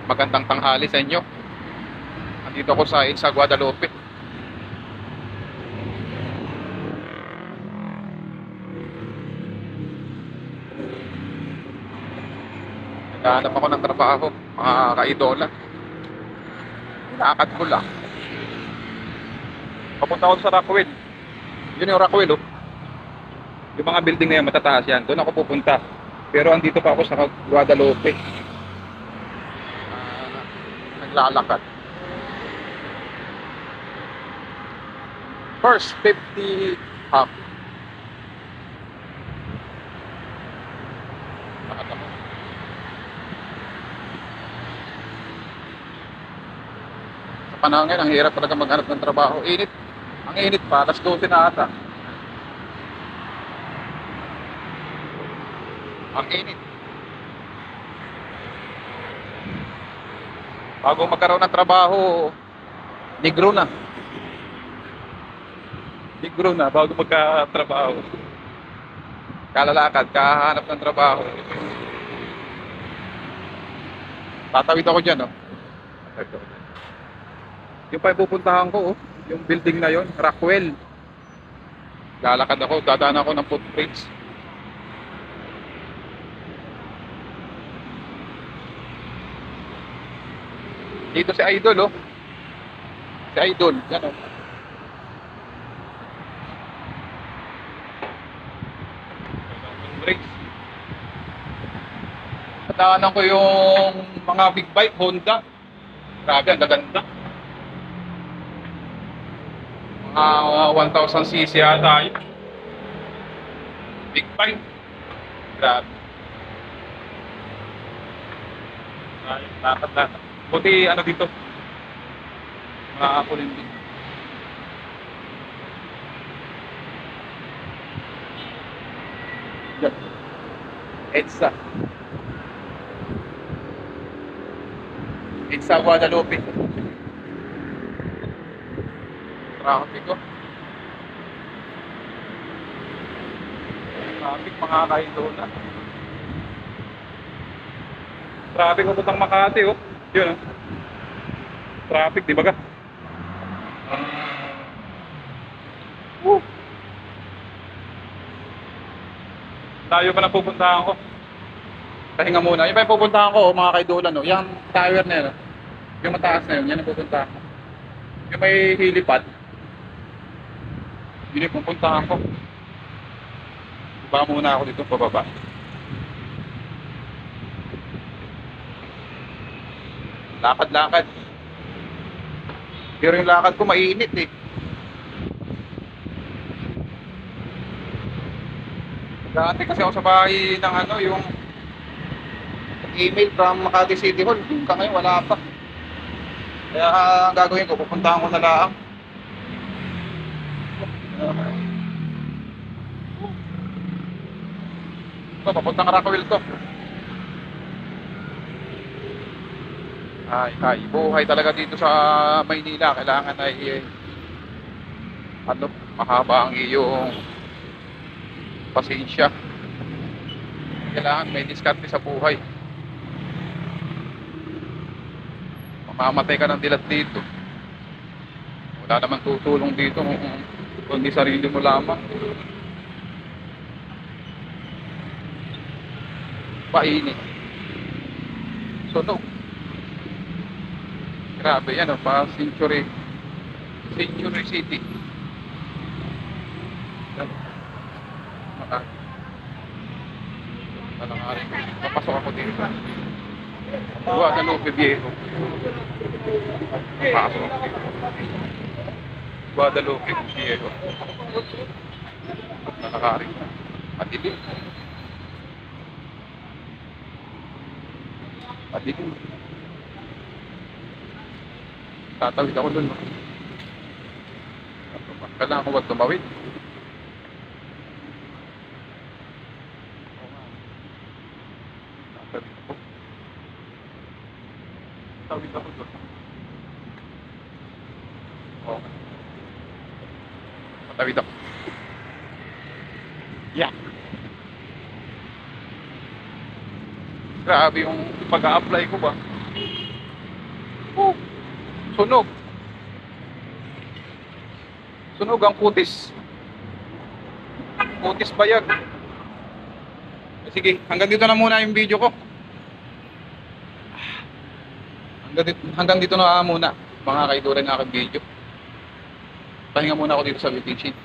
Magandang tanghali sa inyo. Andito ako sa Guadalupe. Naghahanap ako ng trabaho, mga kaidola. Lakad ko lang. Papunta ako sa Rockwell. Yun yung Rockwell, oh. Yung mga building na yan, matataas yan. Doon ako pupunta. Pero andito pa ako sa Guadalupe. Naglalakad. First 50 half. Lakad ako. Sa panahon ngayon, ang hirap talaga maghanap ng trabaho. Init. Ang init pa, alas 12 na ata. Ang init. Bago magkaroon ng trabaho, negro na. Negro na bago magka-trabaho. Kalalakad, kahanap ng trabaho. Tatawid ako dyan, oh. Yung pa yung pupuntahan ko, oh. Yung building na yon, Rockwell. Lalakad ako, dadaan ako ng footbridge. Dito si Idol, oh. Si Idol, yan, oh. Footbridge. Nadaanan ko yung mga big bike, Honda. Grabe, ang gaganda. Mga 1,000cc yata yun. Big bike. Grabe. Lakad. Buti ano dito, mga kulimbi. Yan. EDSA. EDSA Guadalupe. Traffic ko. Traffic, mga kaidola. Traffic ko putang Makati, oh. Yun, oh. Traffic, di ba ka? Woo! Tayo pa na pupuntahan ko. Pahinga muna. Yung pa yung pupuntahan ko, oh, mga kaidolan, no? Yung tower na yun, oh. Yung mataas na yun, yan ang pupuntahan ko. Yung may helipad, yun yung pupuntahan ko. Baba muna ako dito, pababa. Lakad-lakad. Pero yung lakad ko mainit, eh. Dati kasi ako sa bahay ng ano, yung email from Makati City Hall. Hanggang ngayon wala pa. Kaya ang gagawin ko, pupuntahan ko na lang. Ito, papuntang Rockwell to. Ay, buhay talaga dito sa Maynila. Kailangan ay mahaba ang iyong pasensya. Kailangan may diskarte sa buhay. Mamamatay ka ng dilat dito. Wala naman tutulong dito kundi sarili mo lamang. Painit. Sunog. Grabe yan, oh, pa Century City. Malangari. Papasok ako dito. Guadalupe Viejo. Papasok ako dito. Guadalupe Viejo. Malangari. Madilim. Madilim. Tatawid ako dun, no? Kailangan ko wag tumawid. Tatawid ako. Tawid ako dun. Okay. Tatawid ako. Yeah. Grabe yung pag-a-apply ko ba? Oh, sunog. Sunog ang kutis. Kutis bayag. Sige, hanggang dito na muna yung video ko. Hanggang dito na muna mga kaidulan ng aking video. Pahinga muna ako dito sa waiting sheet.